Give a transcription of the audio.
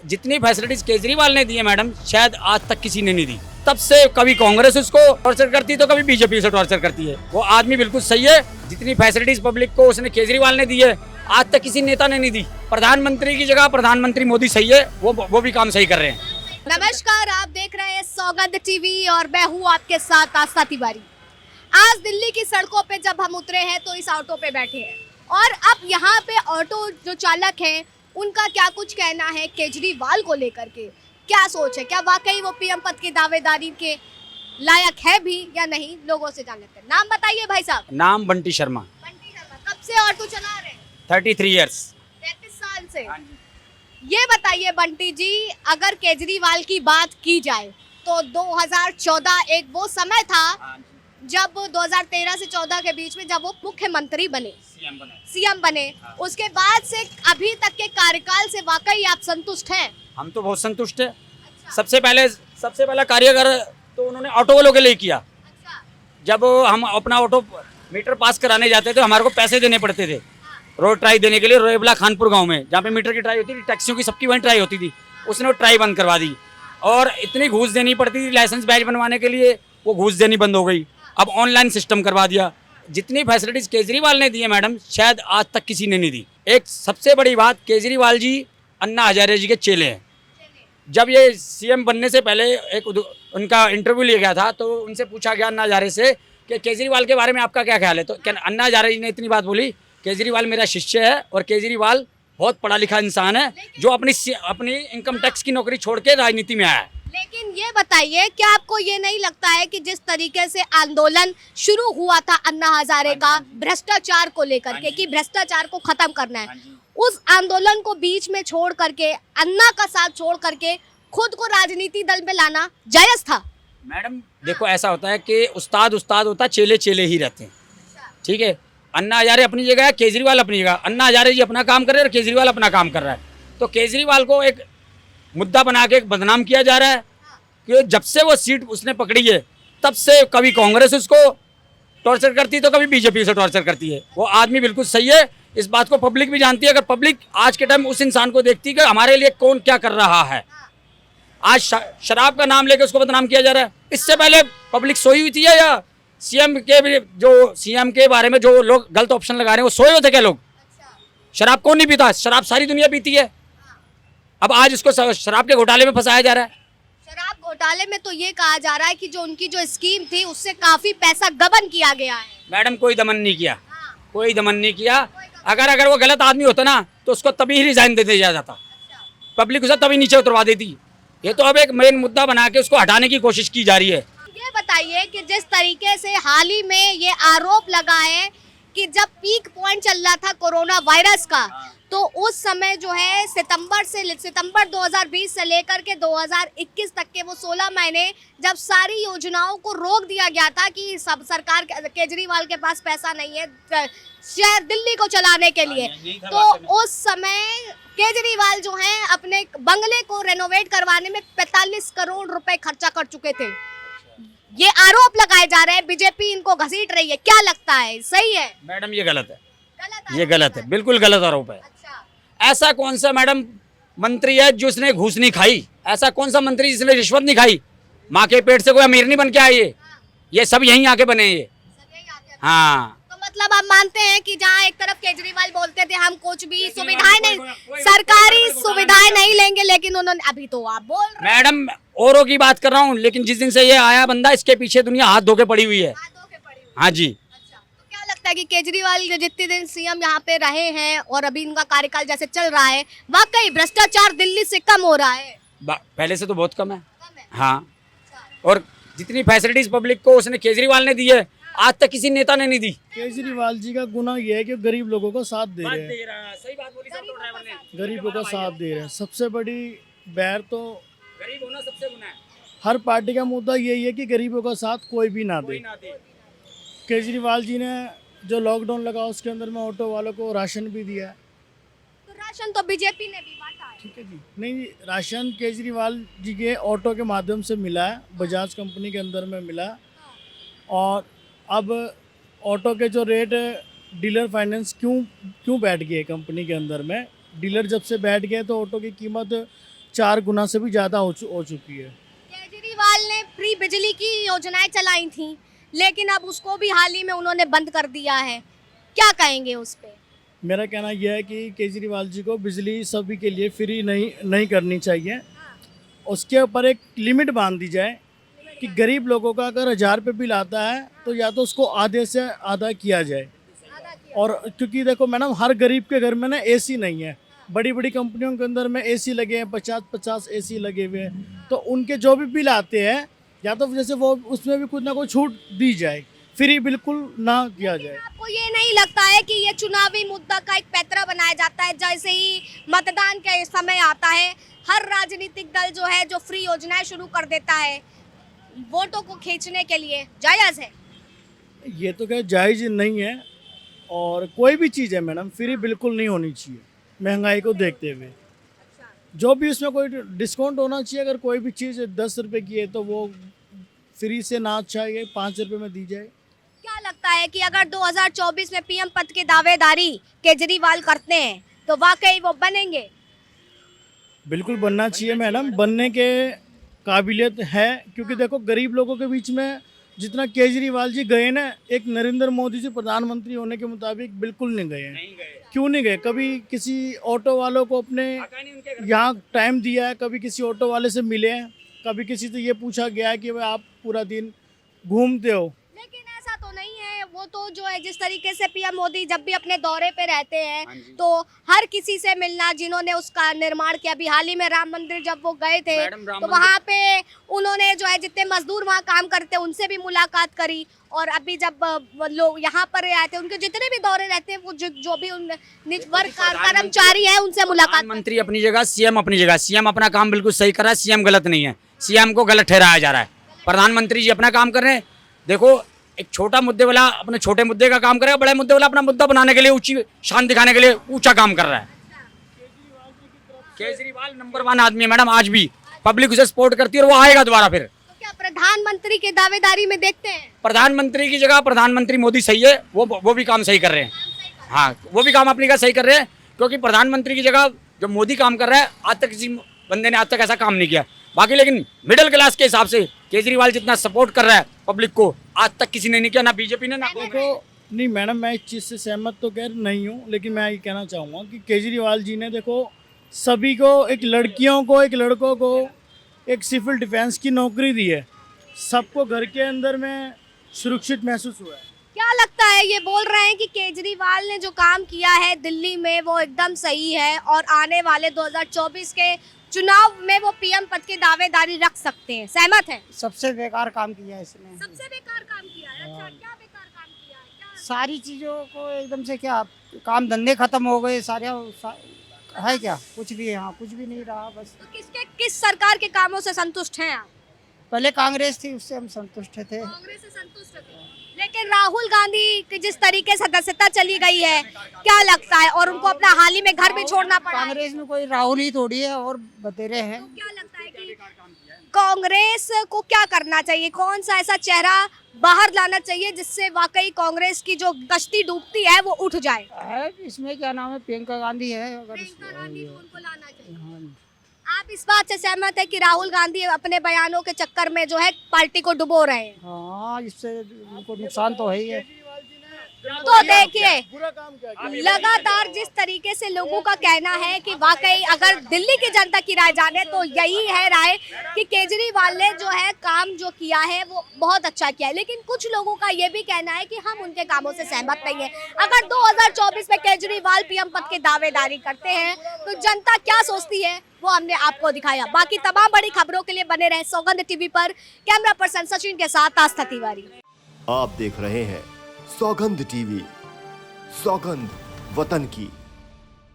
जितनी फैसिलिटीज केजरीवाल ने दी है मैडम, शायद आज तक किसी ने नहीं दी। तब से कभी कांग्रेस उसको टॉर्चर करती है तो कभी बीजेपी उसे टॉर्चर करती है। वो आदमी बिल्कुल सही है, जितनी फैसिलिटीज पब्लिक को उसने केजरीवाल ने दी है आज तक किसी नेता ने नहीं दी। प्रधानमंत्री की जगह प्रधानमंत्री मोदी सही है, वो भी काम सही कर रहे हैं। नमस्कार, आप देख रहे हैं सौगंध टीवी और मैं हूँ आपके साथ आस्था तिवारी। आज दिल्ली की सड़कों पे जब हम उतरे हैं तो इस ऑटो पे बैठे हैं और अब यहाँ पे ऑटो जो चालक हैं उनका क्या कुछ कहना है केजरीवाल को लेकर के, क्या सोच है, क्या वाकई वो पीएम पद की दावेदारी के लायक है भी या नहीं, लोगों से जान लेते हैं। नाम बताइए भाई साहब। नाम बंटी शर्मा। बंटी शर्मा, कब से ऑटो चला रहे हैं? 33 ईयर्स। 33 साल से। ये बताइए बंटी जी, अगर केजरीवाल की बात की जाए तो 2014 एक वो समय था जब 2013 से 14 के बीच में जब वो मुख्यमंत्री बने, सीएम बने, उसके बाद से अभी तक के कार्यकाल से वाकई आप संतुष्ट हैं? हम तो बहुत संतुष्ट है। अच्छा। सबसे पहला कार्यकर तो उन्होंने ऑटो वालों के लिए किया। अच्छा। जब हम अपना ऑटो मीटर पास कराने जाते थे हमारे को पैसे देने पड़ते थे। रोड ट्राई देने के लिए रोएबला खानपुर गांव में, जहाँ पे मीटर की ट्राई होती थी, टैक्सियों की सबकी वहीं ट्राई होती थी, उसने वो ट्राई बंद करवा दी और इतनी घूस देनी पड़ती थी लाइसेंस बैच बनवाने के लिए, वो घूस देनी बंद हो गई। अब ऑनलाइन सिस्टम करवा दिया। जितनी फैसिलिटीज केजरीवाल ने दी है मैडम, शायद आज तक किसी ने नहीं दी। एक सबसे बड़ी बात, केजरीवाल जी अन्ना हजारे जी के चेले हैं। जब ये सीएम बनने से पहले एक उनका इंटरव्यू लिया गया था तो उनसे पूछा गया अन्ना हजारे से कि केजरीवाल के बारे में आपका क्या ख्याल है, तो अन्ना हजारे जी ने इतनी बात बोली, केजरीवाल मेरा शिष्य है और केजरीवाल बहुत पढ़ा लिखा इंसान है जो अपनी इनकम टैक्स की नौकरी छोड़ के राजनीति में आया है। लेकिन ये बताइए, क्या आपको ये नहीं लगता है कि जिस तरीके से आंदोलन शुरू हुआ था अन्ना हजारे का भ्रष्टाचार को लेकर के, कि भ्रष्टाचार को खत्म करना है, उस आंदोलन को बीच में छोड़ करके, अन्ना का साथ छोड़ करके खुद को राजनीति दल में लाना जायज था? मैडम देखो, ऐसा होता है कि उस्ताद होता है, चेले चेले ही रहते हैं। ठीक है, अन्ना हजारे अपनी जगह है, केजरीवाल अपनी जगह। अन्ना हजारे जी अपना काम कर रहे हैं और केजरीवाल अपना काम कर रहा है। तो केजरीवाल को एक मुद्दा बना के बदनाम किया जा रहा है कि जब से वो सीट उसने पकड़ी है तब से कभी कांग्रेस उसको टॉर्चर करती है तो कभी बीजेपी उसे टॉर्चर करती है। वो आदमी बिल्कुल सही है, इस बात को पब्लिक भी जानती है। अगर पब्लिक आज के टाइम उस इंसान को देखती है कि हमारे लिए कौन क्या कर रहा है, आज शराब का नाम लेके उसको बदनाम किया जा रहा है। इससे पहले पब्लिक सोई हुई थी या सीएम के बारे में जो लोग गलत ऑप्शन लगा रहे हैं वो सोए हुए थे क्या लोग? शराब कौन नहीं पीता? शराब सारी दुनिया पीती है। अब आज उसको शराब के घोटाले में फंसाया जा रहा है। शराब घोटाले में तो ये कहा जा रहा है कि जो उनकी जो स्कीम थी उससे काफी पैसा गबन किया गया है। मैडम कोई दमन नहीं किया, कोई दमन नहीं किया। अगर वो गलत आदमी होता ना तो उसको तभी ही रिजाइन दे दिया जाता, पब्लिक उसे तभी नीचे उतरवा देती। ये तो अब एक मेन मुद्दा बना के उसको हटाने की कोशिश की जा रही है। ये बताइए कि जिस तरीके से हाल ही में ये आरोप लगा है कि जब पीक पॉइंट चल रहा था कोरोना वायरस का, तो उस समय जो है सितंबर 2020 से लेकर के 2021 तक के वो 16 महीने जब सारी योजनाओं को रोक दिया गया था कि सब सरकार केजरीवाल के पास पैसा नहीं है शहर दिल्ली को चलाने के लिए, तो उस समय केजरीवाल जो है अपने बंगले को रेनोवेट करवाने में 45 करोड़ रुपए खर्चा कर चुके थे। ये आरोप लगाए जा रहे हैं, बीजेपी इनको घसीट रही है, क्या लगता है, सही है? मैडम ये गलत है, ये गलत है, बिल्कुल गलत आरोप है। अच्छा। ऐसा कौन सा मैडम मंत्री है जिसने घूस नहीं खाई? ऐसा कौन सा मंत्री जिसने रिश्वत नहीं खाई? माँ के पेट से कोई अमीर नहीं बन के आए, ये सब यहीं आके बने ये। हाँ, तो मतलब आप मानते हैं कि जहाँ एक तरफ केजरीवाल बोलते थे हम कुछ भी सुविधाएं नहीं, सरकारी सुविधाएं नहीं लेंगे, लेकिन उन्होंने, अभी तो आप बोल रहे हैं। मैडम औरों की बात कर रहा हूँ, लेकिन जिस दिन से ये आया बंदा, इसके पीछे दुनिया हाथ धो के पड़ी हुई है। हाँ जी। अच्छा, तो क्या लगता है कि केजरीवाल जितने दिन सीएम यहाँ पे रहे हैं और अभी इनका कार्यकाल जैसे चल रहा है, वाकई भ्रष्टाचार दिल्ली से कम हो रहा है? पहले से तो बहुत कम है। हाँ, और जितनी फैसिलिटीज पब्लिक को उसने केजरीवाल ने दी है आज तक किसी नेता ने नहीं दी। केजरीवाल जी का गुना ये है कि गरीब लोगों को साथ दे रहे हैं, सही बात बोली सर, तो ड्राइवर ने गरीबों का साथ दे रहे हैं। सबसे बड़ी बैर तो गरीब होना सबसे गुना है। हर पार्टी का मुद्दा यही है कि गरीबों का साथ कोई भी ना दे। केजरीवाल जी ने जो लॉकडाउन लगा उसके अंदर में ऑटो वालों को राशन भी दिया है। तो राशन तो बीजेपी ने भी बांटा है। ठीक है जी, नहीं, राशन केजरीवाल जी के ऑटो के माध्यम से मिला है, बजाज कंपनी के अंदर में मिला है। और अब ऑटो के जो रेट डीलर फाइनेंस क्यों बैठ गए कंपनी के अंदर में, डीलर जब से बैठ गए तो ऑटो की कीमत 4 गुना से भी ज़्यादा हो चुकी है। केजरीवाल ने फ्री बिजली की योजनाएं चलाई थी, लेकिन अब उसको भी हाल ही में उन्होंने बंद कर दिया है। क्या कहेंगे उस पे? मेरा कहना यह है कि केजरीवाल जी को बिजली सभी के लिए फ्री नहीं करनी चाहिए। उसके ऊपर एक लिमिट बांध दी जाए कि गरीब लोगों का अगर 1000 रुपये बिल आता है तो या तो उसको आधे से आधा किया जाए। और क्योंकि देखो मैडम, हर गरीब के घर में ना एसी नहीं है। बड़ी बड़ी कंपनियों के अंदर में एसी लगे हैं, 50-50 एसी लगे हुए हैं। तो उनके जो भी बिल आते हैं या तो जैसे वो उसमें भी कुछ ना कुछ छूट दी जाए, फ्री बिल्कुल ना किया जाए। आपको ये नहीं लगता है कि ये चुनावी मुद्दा का एक पैतरा बनाया जाता है? जैसे ही मतदान के समय आता है, हर राजनीतिक दल जो है जो फ्री योजनाएं शुरू कर देता है वोटों को खींचने के लिए। जायज़ है? ये तो क्या जायज़ नहीं है। और कोई भी चीज़ है मैडम, फ्री बिल्कुल नहीं होनी चाहिए महंगाई को देखते हुए। जो भी उसमें कोई डिस्काउंट होना चाहिए। अगर कोई भी चीज़ 10 रुपये की है तो वो फ्री से ना चाहिए 5 रुपये में दी जाए। क्या लगता है कि अगर 2024 में पीएम पद की दावेदारी केजरीवाल करते हैं तो वाकई वो बनेंगे? बिल्कुल बनना चाहिए मैडम, बनने के काबिलियत है। क्योंकि देखो गरीब लोगों के बीच में जितना केजरीवाल जी गए ना, एक नरेंद्र मोदी जी प्रधानमंत्री होने के मुताबिक बिल्कुल नहीं गए हैं। क्यों नहीं गए? कभी किसी ऑटो वालों को अपने यहाँ टाइम दिया है, कभी किसी ऑटो वाले से मिले हैं, कभी किसी से ये पूछा गया है कि भाई आप पूरा दिन घूमते हो। लेकिन ऐसा तो नहीं है। वो तो जो है जिस तरीके से पीएम मोदी जब भी अपने दौरे पे रहते हैं तो हर किसी से मिलना, जिन्होंने उसका निर्माण किया। अभी हाल ही में राम मंदिर जब वो गए थे तो वहाँ पे उन्होंने जो है जितने मजदूर वहाँ काम करते हैं उनसे भी मुलाकात करी। और अभी जब लोग यहाँ पर आए थे, उनके जितने भी दौरे रहते हैं वो जो भी वर्ग कर्मचारी है उनसे मुलाकात। मंत्री अपनी जगह, सीएम अपनी जगह। सीएम अपना काम बिल्कुल सही कर रहा है, सीएम गलत नहीं है। सीएम को गलत ठहराया जा रहा है। प्रधानमंत्री जी अपना काम कर रहे हैं। देखो, एक छोटा मुद्दे वाला अपने छोटे मुद्दे का काम करेगा, बड़े मुद्दे वाला अपना मुद्दा बनाने के लिए, ऊंची शान दिखाने के लिए ऊंचा काम कर रहा है। केजरीवाल नंबर 1 आदमी है मैडम, आज भी पब्लिक उसे सपोर्ट करती है और वो आएगा दोबारा फिर। तो क्या प्रधानमंत्री के दावेदारी में देखते हैं? प्रधानमंत्री की जगह प्रधानमंत्री मोदी सही है, वो भी काम सही कर रहे हैं। हाँ, वो भी काम अपनी का सही कर रहे हैं। क्योंकि प्रधानमंत्री की जगह जो मोदी काम कर रहा है, आज तक किसी बंदे ने आज तक ऐसा काम नहीं किया। बाकी लेकिन मिडिल क्लास के हिसाब से केजरीवाल जितना सपोर्ट कर रहा है पब्लिक को, आज तक किसी ने नहीं किया, ना बीजेपी ने, ना देखो नहीं मैडम, मैं इस चीज़ से सहमत तो खैर नहीं हूँ, लेकिन मैं ये कहना चाहूँगा कि केजरीवाल जी ने देखो सभी को, एक लड़कियों को, एक लड़कों को एक सिविल डिफेंस की नौकरी दी है। सबको घर के अंदर में सुरक्षित महसूस हुआ है। क्या लगता है, ये बोल रहे हैं कि केजरीवाल ने जो काम किया है दिल्ली में वो एकदम सही है और आने वाले 2024 के चुनाव में वो पीएम पद की दावेदारी रख सकते हैं? सहमत हैं? सबसे बेकार काम किया है इसने। सबसे बेकार काम किया है? अच्छा, क्या बेकार काम किया है? क्या? सारी चीजों को एकदम से, क्या काम धंधे खत्म हो गए सारे। है क्या कुछ भी? यहाँ कुछ भी नहीं रहा बस। तो किस सरकार के कामों से संतुष्ट हैं आप? पहले कांग्रेस थी, उससे हम संतुष्ट थे। कांग्रेस से संतुष्ट थे, लेकिन राहुल गांधी की जिस तरीके से सदस्यता चली गई है, क्या लगता है? और उनको अपना हाल ही में घर भी छोड़ना पड़ा है। कांग्रेस में कोई राहुल ही थोड़ी है और बतेरे हैं। तो क्या लगता है कि कांग्रेस को क्या करना चाहिए? कौन सा ऐसा चेहरा बाहर लाना चाहिए जिससे वाकई कांग्रेस की जो कश्ती डूबती है वो उठ जाए? इसमें क्या नाम है, प्रियंका गांधी है। अगर प्रियंका गांधी को उनको लाना चाहिए। हाँ, आप इस बात से सहमत है कि राहुल गांधी अपने बयानों के चक्कर में जो है पार्टी को डुबो रहे हैं? हाँ, इससे उनको नुकसान तो है ही है। तो देखिए, बुरा काम क्या लगातार जिस तरीके से लोगों का कहना है कि वाकई अगर दिल्ली की जनता की राय जाने तो यही है राय कि केजरीवाल ने जो है काम जो किया है वो बहुत अच्छा किया है। लेकिन कुछ लोगों का ये भी कहना है कि हम उनके कामों से सहमत नहीं है। अगर 2024 में केजरीवाल पीएम पद की दावेदारी करते हैं तो जनता क्या सोचती है वो हमने आपको दिखाया। बाकी तमाम बड़ी खबरों के लिए बने रहे सौगंध टीवी पर। कैमरा पर्सन सचिन के साथ आस्था तिवारी। आप देख रहे हैं सौगंध टीवी, सौगंध वतन की।